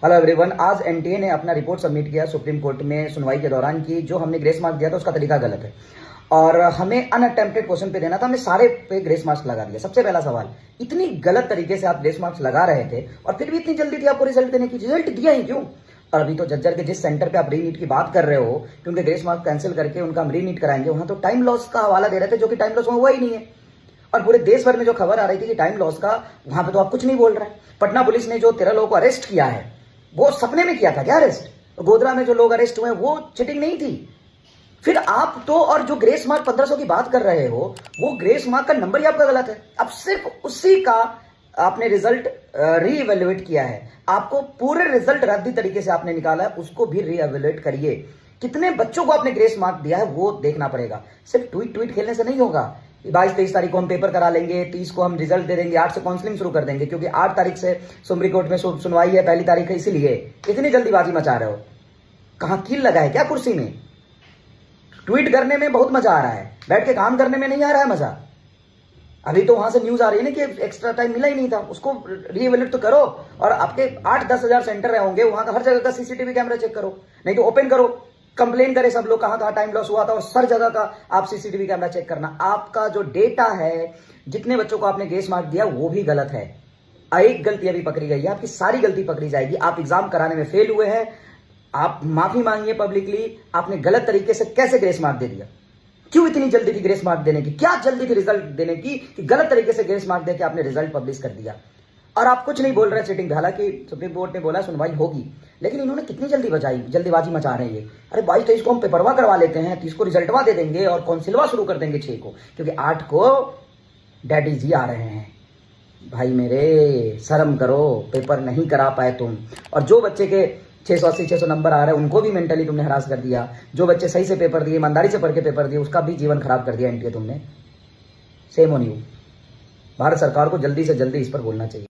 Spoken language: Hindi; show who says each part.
Speaker 1: हेलो एवरीवन, आज एनटीए ने अपना रिपोर्ट सबमिट किया सुप्रीम कोर्ट में सुनवाई के दौरान की जो हमने ग्रेस मार्क दिया था उसका तरीका गलत है और हमें अनअटेम्प्टेड क्वेश्चन पे देना था। हमने सारे पे ग्रेस मार्क्स लगा दिया। सबसे पहला सवाल, इतनी गलत तरीके से आप ग्रेस मार्क्स लगा रहे थे और फिर भी इतनी जल्दी थी आपको रिजल्ट देने की। रिजल्ट दिया ही क्यों? और अभी तो जज्जर के जिस सेंटर पे आप री नीट की बात कर रहे हो कि उनके ग्रेस मार्क कैंसिल करके उनका हम री नीट कराएंगे, वहां तो टाइम लॉस का हवाला दे रहे थे, जो कि टाइम लॉस में हुआ ही नहीं है। और पूरे देश भर में जो खबर आ रही थी कि टाइम लॉस का, वहां पे तो आप कुछ नहीं बोल रहे हैं। पटना पुलिस ने जो 13 लोगों को अरेस्ट किया है वो सपने में किया था क्या अरेस्ट? गोधरा में जो लोग अरेस्ट हुए वो चीटिंग नहीं थी? फिर आप तो, और जो ग्रेस मार्क 1500 की बात कर रहे हो, वो ग्रेस मार्क का नंबर ही आपका गलत है। अब सिर्फ उसी का आपने रिजल्ट री इवेल्युएट किया है। आपको पूरे रिजल्ट रद्दी तरीके से आपने निकाला है, उसको भी री इवेल्युएट करिए। कितने बच्चों को आपने ग्रेस मार्क दिया है वो देखना पड़ेगा। सिर्फ ट्वीट खेलने से नहीं होगा। 22-23 तारीख को हम पेपर करा लेंगे, 30 को हम रिजल्ट दे देंगे, 8 से काउंसलिंग शुरू कर देंगे, क्योंकि 8 तारीख से सुप्रीम कोर्ट में सुनवाई है, पहली तारीख है, इसीलिए इतनी जल्दीबाजी मचा रहे हो। कहां कील लगा है क्या कुर्सी में? ट्वीट करने में बहुत मजा आ रहा है, बैठ के काम करने में नहीं आ रहा है मजा। अभी तो वहां से न्यूज आ रही है ना कि एक्स्ट्रा टाइम मिला ही नहीं था, उसको रीएवेल्यूएट तो करो। और आपके 8-10 हजार सेंटर होंगे, वहां का हर जगह का सीसीटीवी कैमरा चेक करो, नहीं तो ओपन करो, कंप्लेन करे सब लोग कहां टाइम लॉस हुआ था, और हर जगह का आप सीसीटीवी कैमरा चेक करना। आपका जो डेटा है, जितने बच्चों को आपने ग्रेस मार्क दिया वो भी गलत है। एक गलती अभी पकड़ी गई है, आपकी सारी गलती पकड़ी जाएगी। आप एग्जाम कराने में फेल हुए हैं, आप माफी मांगिए पब्लिकली। आपने गलत तरीके से कैसे ग्रेस मार्क दे दिया? क्यों इतनी जल्दी थी ग्रेस मार्क देने की? क्या जल्दी थी रिजल्ट देने की कि गलत तरीके से ग्रेस मार्क देकर आपने रिजल्ट पब्लिश कर दिया? और आप कुछ नहीं बोल रहे चीटिंग। हालांकि सुप्रीम कोर्ट ने बोला सुनवाई होगी, लेकिन इन्होंने कितनी जल्दीबाजी मचा रहे हैं ये। अरे 22-23 को हम पेपरवा करवा लेते हैं, 30 को रिजल्टवा दे देंगे और काउंसिलवा शुरू कर देंगे 6 को, क्योंकि 8 को डैडी जी आ रहे हैं। भाई मेरे, शर्म करो, पेपर नहीं करा पाए तुम। और जो बच्चे के 680-600 नंबर आ रहे हैं उनको भी मेंटली तुमने हरास कर दिया। जो बच्चे सही से पेपर दिए, ईमानदारी से पढ़ के पेपर दिए, उसका भी जीवन खराब कर दिया एनटीए तुमने। Same on you. भारत सरकार को जल्दी से जल्दी इस पर बोलना चाहिए।